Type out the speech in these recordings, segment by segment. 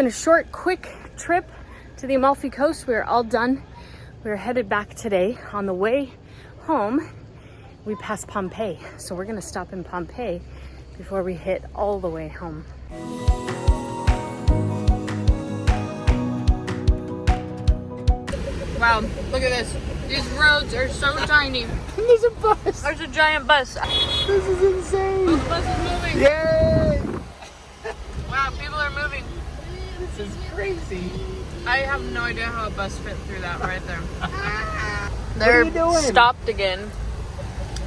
been a short, quick trip to the Amalfi Coast. We're all done. We're headed back today. On the way home, we passed Pompeii. So we're gonna stop in Pompeii before we hit all the way home. Wow, look at this. These roads are so tiny. There's a bus. There's a giant bus. This is insane. Oh, the bus is moving. Yay! Wow, people are moving. This is crazy. I have no idea how a bus fit through that right there. What are you doing? Stopped again.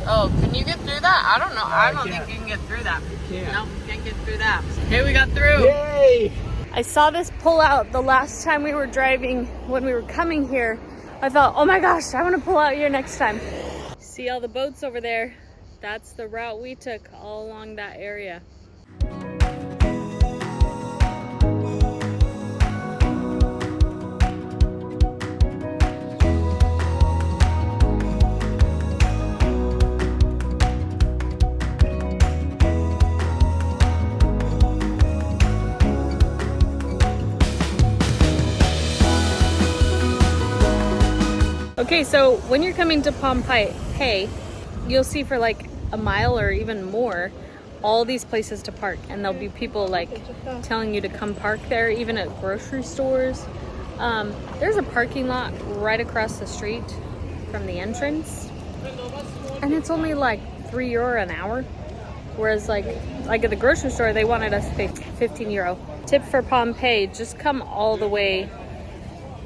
Oh, can you get through that? I don't know. I don't think you can get through that. can't. No, can't get through that. Hey, we got through. Yay! I saw this pull out the last time we were driving when we were coming here. I thought, oh my gosh, I want to pull out here next time. See all the boats over there? That's the route we took all along that area. Okay, so when you're coming to Pompeii, you'll see for like a mile or even more, all these places to park. And there'll be people like telling you to come park there, even at grocery stores. There's a parking lot right across the street from the entrance. And it's only like €3 an hour. Whereas like at the grocery store, they wanted us to pay €15. Tip for Pompeii, just come all the way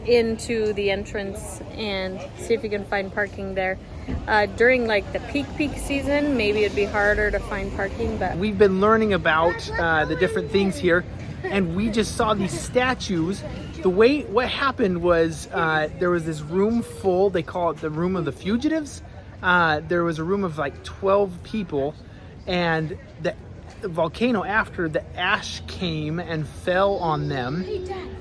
into the entrance and see if you can find parking there. During like the peak season, maybe it'd be harder to find parking, but we've been learning about the different things here, and we just saw these statues. What happened was there was this room full, they call it the room of the fugitives. There was a room of like 12 people, and the volcano, after the ash came and fell on them,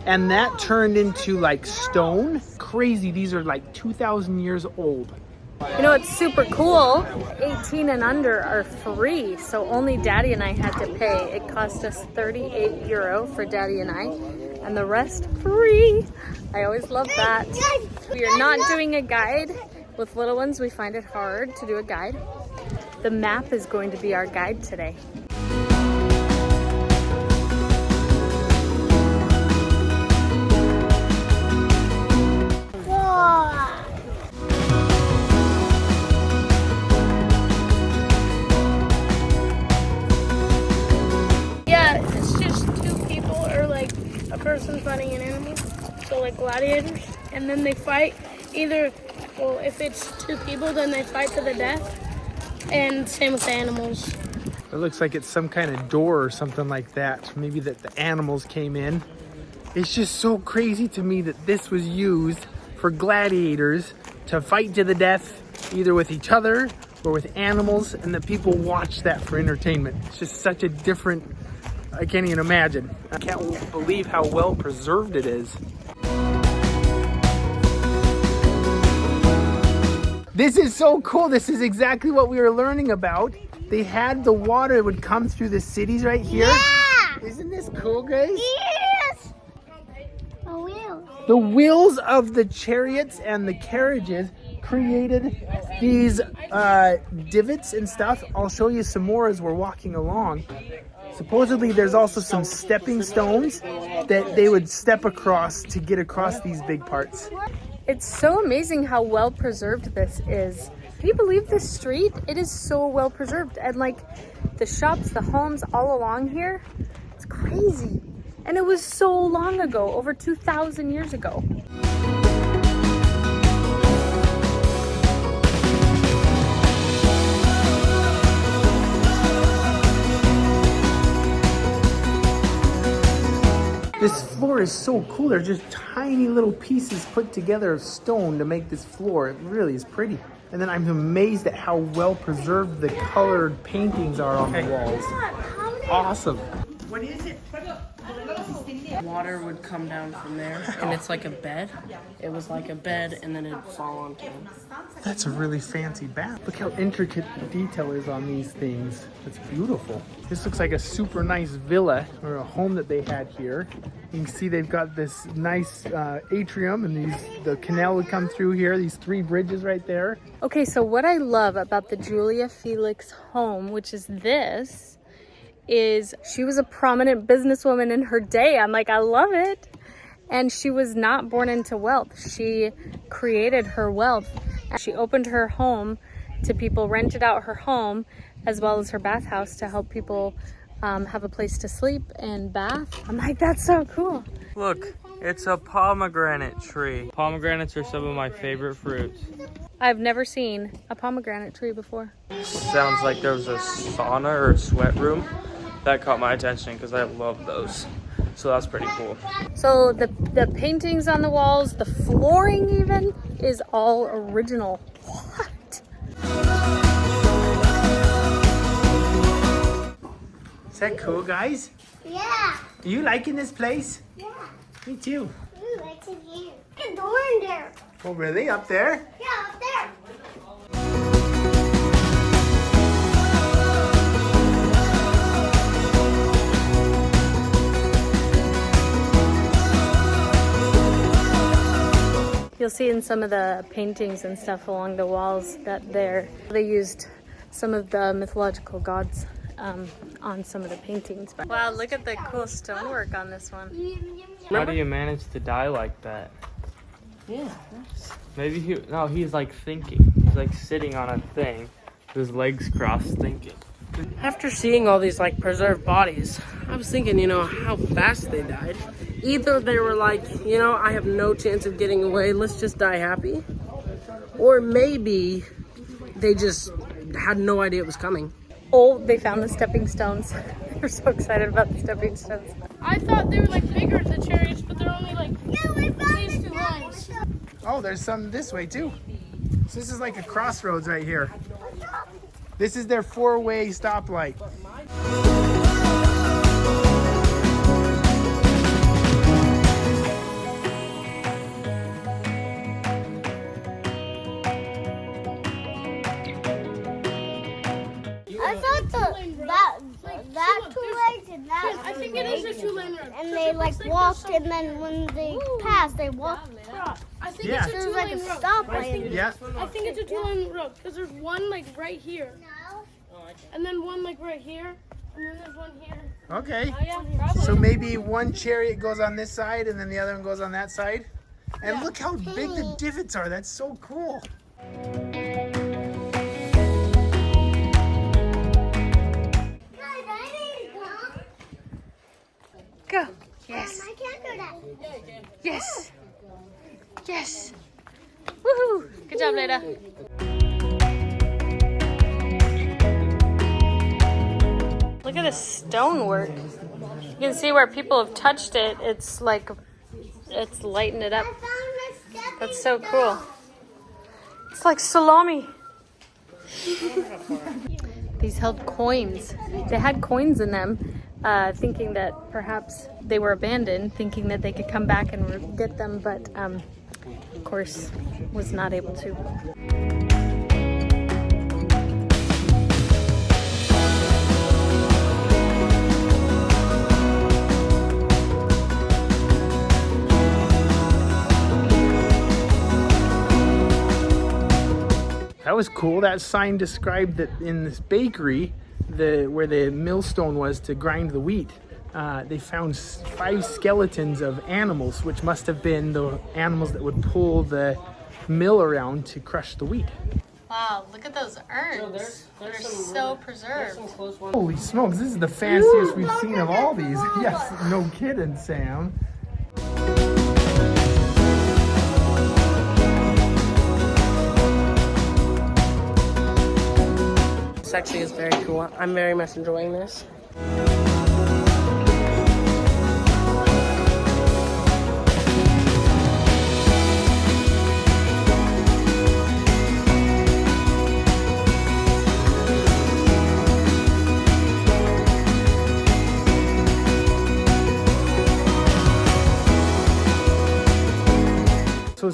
and that turned into like stone. Crazy, these are like 2,000 years old. you know what's super cool? 18 and under are free, so only Daddy and I had to pay. It cost us €38 for Daddy and I, and the rest free. I always love that. We are not doing a guide. With little ones, we find it hard to do a guide. The map is going to be our guide today. Yeah, it's just two people or like a person fighting an enemy. So like gladiators, and then they fight either, well, if it's two people, then they fight to the death. And same with the animals. It looks like it's some kind of door or something like that. Maybe that the animals came in. It's just so crazy to me that this was used for gladiators to fight to the death, either with each other or with animals, and that people watch that for entertainment. It's just such a different, I can't even imagine. I can't believe how well preserved it is. This is so cool. This is exactly what we were learning about. They had the water that would come through the cities right here. Yeah! Isn't this cool, Grace? Yes! A wheel. The wheels of the chariots and the carriages created these divots and stuff. I'll show you some more as we're walking along. Supposedly there's also some stepping stones that they would step across to get across these big parts. It's so amazing how well preserved this is. Can you believe this street? It is so well preserved. And like the shops, the homes all along here, it's crazy. And it was so long ago, over 2,000 years ago. This floor is so cool. They're just tiny little pieces put together of stone to make this floor. It really is pretty. And then I'm amazed at how well preserved the colored paintings are on the walls. Awesome. What is it? Water would come down from there, and it's like a bed. It was like a bed, and then it'd fall onto it. That's a really fancy bath. Look how intricate the detail is on these things. It's beautiful. This looks like a super nice villa or a home that they had here. You can see they've got this nice atrium, and the canal would come through here. These 3 bridges right there. Okay, so what I love about the Julia Felix home, which is this, is she was a prominent businesswoman in her day. I'm like, I love it. And she was not born into wealth. She created her wealth. She opened her home to people, rented out her home as well as her bathhouse to help people have a place to sleep and bath. I'm like, that's so cool. Look, it's a pomegranate tree. Pomegranates are some of my favorite fruits. I've never seen a pomegranate tree before. Sounds like there was a sauna or a sweat room. That caught my attention because I love those. So that's pretty cool. So the paintings on the walls, the flooring even, is all original. What? Is that cool, guys? Yeah. Are you liking this place? Yeah. Me too. Ooh, it's in here. There's a door in there. Oh, really? Up there? Yeah, up there. You'll see in some of the paintings and stuff along the walls that they used some of the mythological gods on some of the paintings. Wow, look at the cool stonework on this one. How do you manage to die like that? Yeah. Maybe he's like thinking. He's like sitting on a thing with his legs crossed thinking. After seeing all these like preserved bodies, I was thinking, how fast they died. Either they were like, I have no chance of getting away, let's just die happy. Or maybe they just had no idea it was coming. Oh, they found the stepping stones. They're so excited about the stepping stones. I thought they were like bigger, the chariots, but they're only like these 2 lines. Oh, there's some this way too. So this is like a crossroads right here. This is their 4-way stoplight. I thought that 2 legs and that. I think it is a 2-lane road. And they like walked, and then when they passed, they walked across. I think Yeah. it's So a it was like a 2-lane road. stoplight. Yeah. I think it's a 2-lane road because there's one like right here, and then one like right here, and then there's one here. Okay. Oh yeah, probably. So maybe one chariot goes on this side and then the other one goes on that side. And look how big the divots are. That's so cool. Go. Yes. I can't do that. Yes. Yes. Woohoo. Good job, Leda. Look at the stonework. You can see where people have touched it. It's like, it's lightened it up. I found the stepping That's so cool. It's like salami. These held coins. They had coins in them, thinking that perhaps they were abandoned, thinking that they could come back and get them, but of course was not able to. That was cool. That sign described that in this bakery, where the millstone was to grind the wheat, they found 5 skeletons of animals, which must have been the animals that would pull the mill around to crush the wheat. Wow, look at those urns. They're so preserved. Holy smokes, this is the fanciest we've seen of all these. Yes, no kidding, Sam. This actually is very cool. I'm very much enjoying this.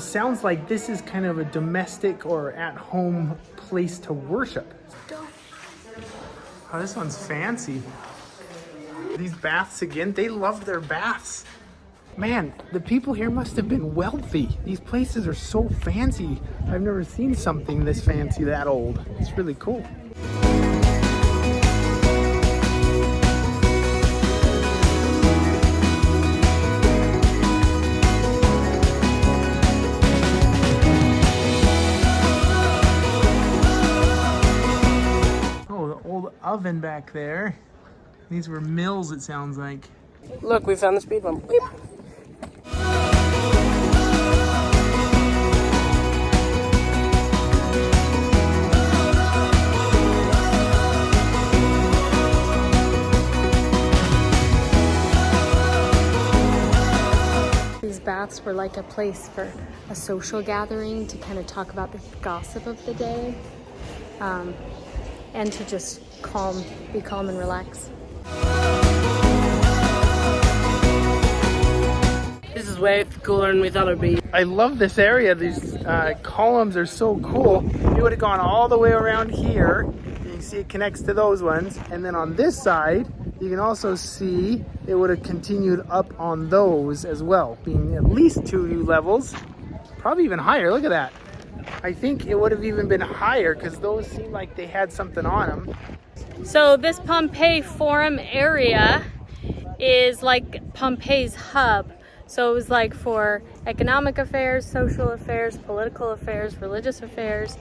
sounds like this is kind of a domestic or at-home place to worship. Oh, this one's fancy. These baths again, they love their baths. Man, the people here must have been wealthy. These places are so fancy. I've never seen something this fancy that old. It's really cool. Oven back there. These were mills, it sounds like. Look, we found the speed bump. Weep. These baths were like a place for a social gathering to kind of talk about the gossip of the day, and to just be calm and relax. This is way cooler than we thought it would be. I love this area. These columns are so cool. You would have gone all the way around here. You can see it connects to those ones. And then on this side, you can also see it would have continued up on those as well, being at least 2 new levels, probably even higher. Look at that. I think it would have even been higher because those seem like they had something on them. So this Pompeii Forum area is like Pompeii's hub. So it was like for economic affairs, social affairs, political affairs, religious affairs,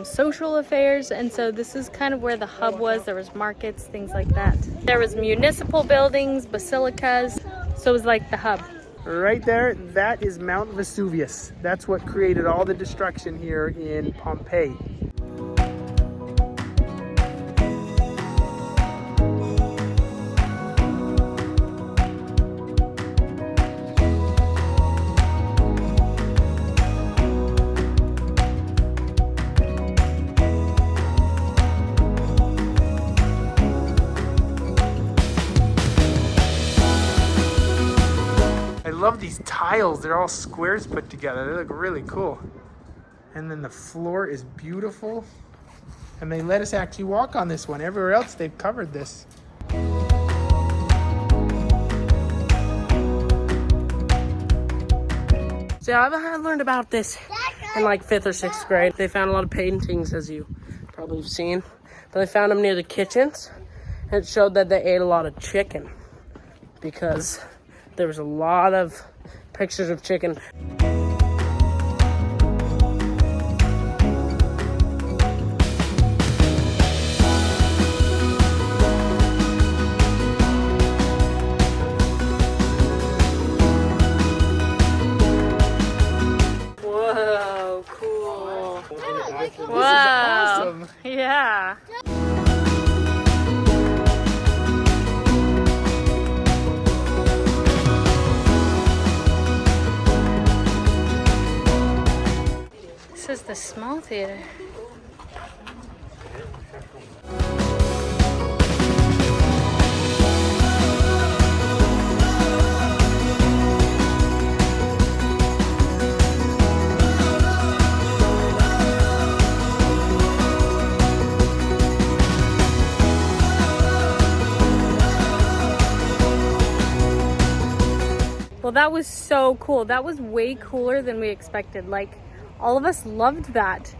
social affairs. And so this is kind of where the hub was. There was markets, things like that. There was municipal buildings, basilicas. So it was like the hub. Right there, that is Mount Vesuvius. That's what created all the destruction here in Pompeii. I love these tiles. They're all squares put together. They look really cool. And then the floor is beautiful. And they let us actually walk on this one. Everywhere else they've covered this. So I learned about this in like 5th or 6th grade. They found a lot of paintings, as you probably have seen. But they found them near the kitchens. And it showed that they ate a lot of chicken. Because there was a lot of pictures of chicken. Whoa, cool. This Wow. is awesome. Yeah. This is the small theater. Well, that was so cool. That was way cooler than we expected. Like, all of us loved that.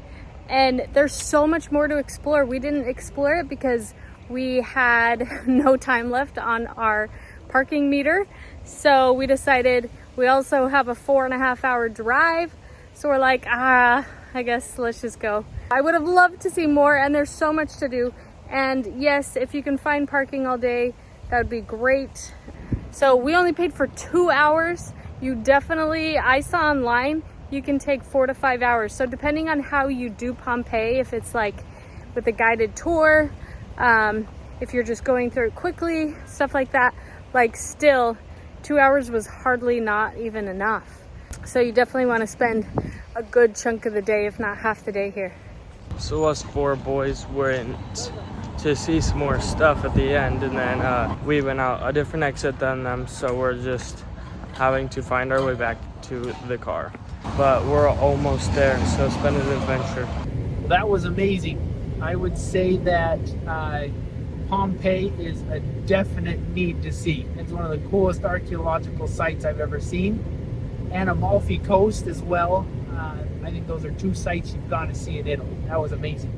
And there's so much more to explore. We didn't explore it because we had no time left on our parking meter. So we decided we also have a 4.5 hour drive. So we're like, I guess let's just go. I would have loved to see more, and there's so much to do. And yes, if you can find parking all day, that would be great. So we only paid for 2 hours. You definitely, I saw online, you can take 4 to 5 hours. So depending on how you do Pompeii, if it's like with a guided tour, if you're just going through it quickly, stuff like that, like still 2 hours was hardly not even enough. So you definitely want to spend a good chunk of the day, if not half the day here. So us 4 boys went to see some more stuff at the end, and then we went out a different exit than them, so we're just having to find our way back to the car. but we're almost there, so it's been an adventure. That was amazing. I would say that Pompeii is a definite need to see. It's one of the coolest archaeological sites I've ever seen. And Amalfi Coast as well. I think those are two sites you've got to see in Italy. That was amazing.